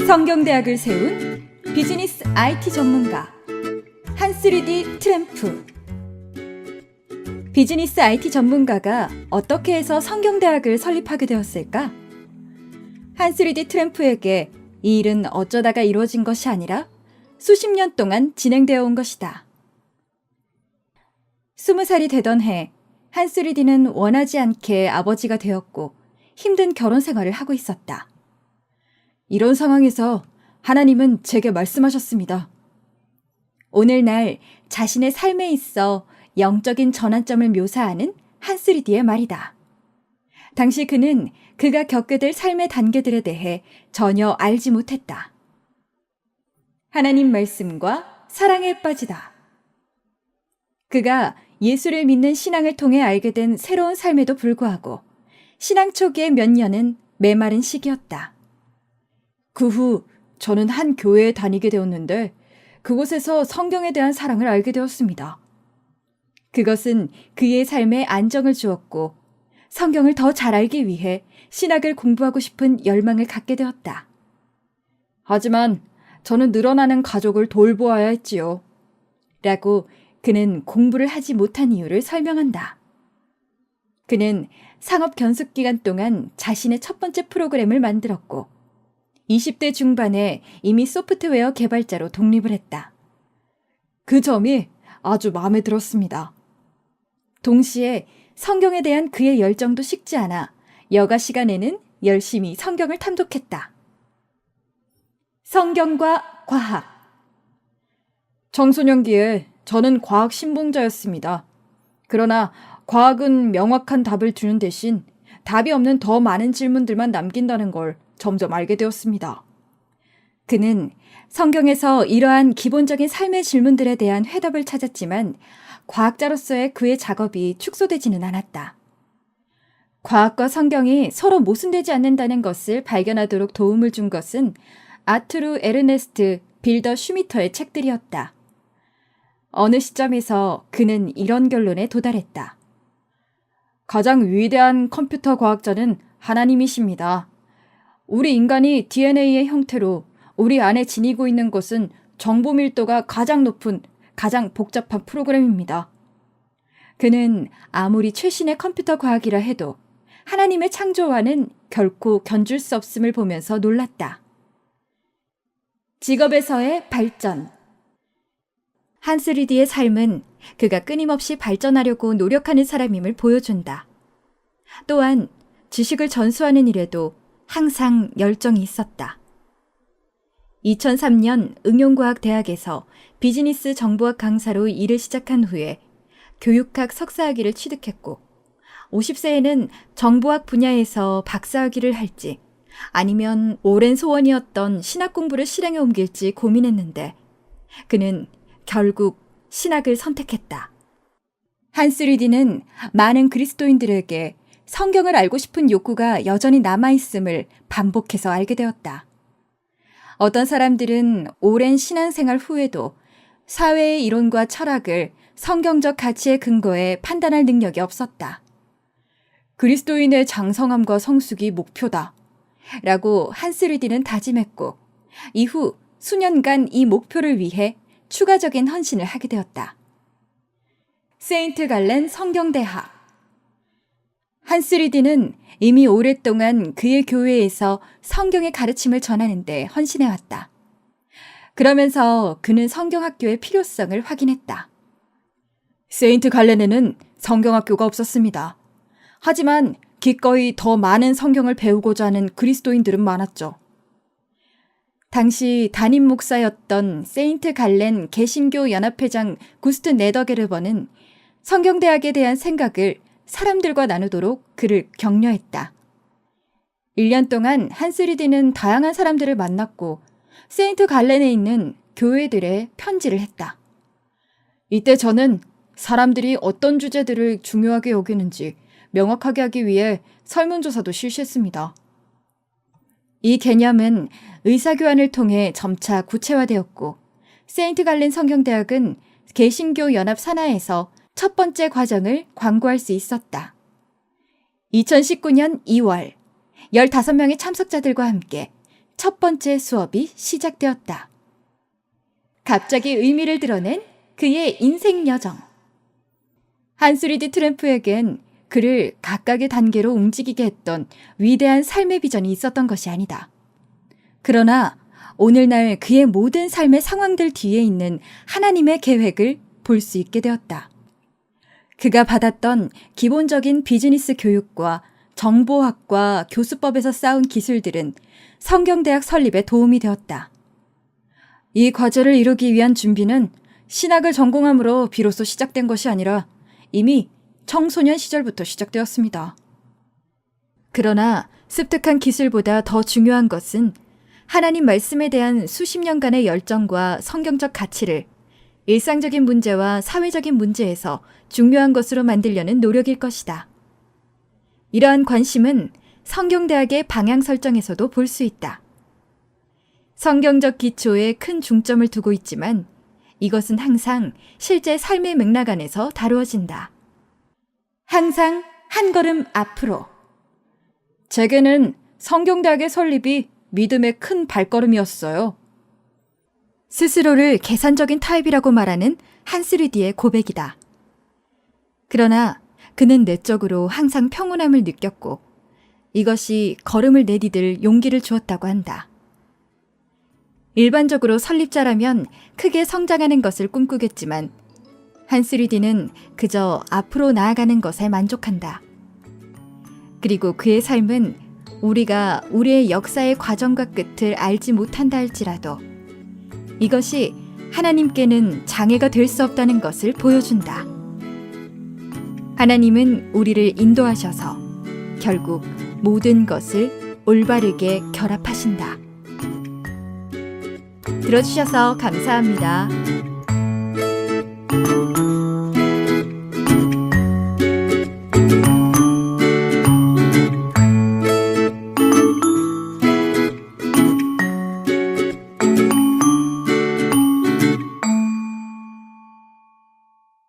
성경대학을 세운 비즈니스 IT 전문가 한스리디 트램프. 비즈니스 IT 전문가가 어떻게 해서 성경대학을 설립하게 되었을까? 한스리디 트램프에게 이 일은 어쩌다가 이루어진 것이 아니라 수십 년 동안 진행되어 온 것이다. 20살이 되던 해, 한스리디는 원하지 않게 아버지가 되었고 힘든 결혼 생활을 하고 있었다. 이런 상황에서 하나님은 제게 말씀하셨습니다. 오늘날 자신의 삶에 있어 영적인 전환점을 묘사하는 한스리디의 말이다. 당시 그는 그가 겪게 될 삶의 단계들에 대해 전혀 알지 못했다. 하나님 말씀과 사랑에 빠지다. 그가 예수를 믿는 신앙을 통해 알게 된 새로운 삶에도 불구하고 신앙 초기의 몇 년은 메마른 시기였다. 그 후 저는 한 교회에 다니게 되었는데 그곳에서 성경에 대한 사랑을 알게 되었습니다. 그것은 그의 삶에 안정을 주었고 성경을 더 잘 알기 위해 신학을 공부하고 싶은 열망을 갖게 되었다. 하지만 저는 늘어나는 가족을 돌보아야 했지요. 라고 그는 공부를 하지 못한 이유를 설명한다. 그는 상업 견습 기간 동안 자신의 첫 번째 프로그램을 만들었고 20대 중반에 이미 소프트웨어 개발자로 독립을 했다. 그 점이 아주 마음에 들었습니다. 동시에 성경에 대한 그의 열정도 식지 않아 여가 시간에는 열심히 성경을 탐독했다. 성경과 과학. 청소년기에 저는 과학 신봉자였습니다. 그러나 과학은 명확한 답을 주는 대신 답이 없는 더 많은 질문들만 남긴다는 걸 점점 알게 되었습니다. 그는 성경에서 이러한 기본적인 삶의 질문들에 대한 해답을 찾았지만 과학자로서의 그의 작업이 축소되지는 않았다. 과학과 성경이 서로 모순되지 않는다는 것을 발견하도록 도움을 준 것은 아투르 에르네스트 빌더 슈미터의 책들이었다. 어느 시점에서 그는 이런 결론에 도달했다. 가장 위대한 컴퓨터 과학자는 하나님이십니다. 우리 인간이 DNA의 형태로 우리 안에 지니고 있는 것은 정보 밀도가 가장 높은 가장 복잡한 프로그램입니다. 그는 아무리 최신의 컴퓨터 과학이라 해도 하나님의 창조와는 결코 견줄 수 없음을 보면서 놀랐다. 직업에서의 발전. 한스리디의 삶은 그가 끊임없이 발전하려고 노력하는 사람임을 보여준다. 또한 지식을 전수하는 일에도 항상 열정이 있었다. 2003년 응용과학대학에서 비즈니스 정보학 강사로 일을 시작한 후에 교육학 석사학위를 취득했고 50세에는 정보학 분야에서 박사학위를 할지 아니면 오랜 소원이었던 신학 공부를 실행에 옮길지 고민했는데 그는 결국 신학을 선택했다. 한스리디는 많은 그리스도인들에게 성경을 알고 싶은 욕구가 여전히 남아있음을 반복해서 알게 되었다. 어떤 사람들은 오랜 신앙생활 후에도 사회의 이론과 철학을 성경적 가치의 근거에 판단할 능력이 없었다. 그리스도인의 장성함과 성숙이 목표다. 라고 한스리디는 다짐했고 이후 수년간 이 목표를 위해 추가적인 헌신을 하게 되었다. 세인트 갈렌 성경대학. 한스리디는 이미 오랫동안 그의 교회에서 성경의 가르침을 전하는 데 헌신해왔다. 그러면서 그는 성경학교의 필요성을 확인했다. 세인트 갈렌에는 성경학교가 없었습니다. 하지만 기꺼이 더 많은 성경을 배우고자 하는 그리스도인들은 많았죠. 당시 담임 목사였던 세인트 갈렌 개신교 연합회장 구스트 네더게르버는 성경대학에 대한 생각을 사람들과 나누도록 그를 격려했다. 1년 동안 한스리디는 다양한 사람들을 만났고 세인트 갈렌에 있는 교회들에 편지를 했다. 이때 저는 사람들이 어떤 주제들을 중요하게 여기는지 명확하게 하기 위해 설문조사도 실시했습니다. 이 개념은 의사교환을 통해 점차 구체화되었고 세인트 갈렌 성경대학은 개신교 연합 산하에서 첫 번째 과정을 광고할 수 있었다. 2019년 2월 15명의 참석자들과 함께 첫 번째 수업이 시작되었다. 갑자기 의미를 드러낸 그의 인생 여정. 한스리디 트램프에겐 그를 각각의 단계로 움직이게 했던 위대한 삶의 비전이 있었던 것이 아니다. 그러나 오늘날 그의 모든 삶의 상황들 뒤에 있는 하나님의 계획을 볼 수 있게 되었다. 그가 받았던 기본적인 비즈니스 교육과 정보학과 교수법에서 쌓은 기술들은 성경대학 설립에 도움이 되었다. 이 과제를 이루기 위한 준비는 신학을 전공함으로 비로소 시작된 것이 아니라 이미 청소년 시절부터 시작되었습니다. 그러나 습득한 기술보다 더 중요한 것은 하나님 말씀에 대한 수십 년간의 열정과 성경적 가치를 일상적인 문제와 사회적인 문제에서 중요한 것으로 만들려는 노력일 것이다. 이러한 관심은 성경대학의 방향 설정에서도 볼 수 있다. 성경적 기초에 큰 중점을 두고 있지만 이것은 항상 실제 삶의 맥락 안에서 다루어진다. 항상 한 걸음 앞으로. 제게는 성경대학의 설립이 믿음의 큰 발걸음이었어요. 스스로를 계산적인 타입이라고 말하는 한스리디의 고백이다. 그러나 그는 내적으로 항상 평온함을 느꼈고 이것이 걸음을 내디딜 용기를 주었다고 한다. 일반적으로 설립자라면 크게 성장하는 것을 꿈꾸겠지만 한스리디는 그저 앞으로 나아가는 것에 만족한다. 그리고 그의 삶은 우리가 우리의 역사의 과정과 끝을 알지 못한다 할지라도 이것이 하나님께는 장애가 될 수 없다는 것을 보여준다. 하나님은 우리를 인도하셔서 결국 모든 것을 올바르게 결합하신다. 들어주셔서 감사합니다.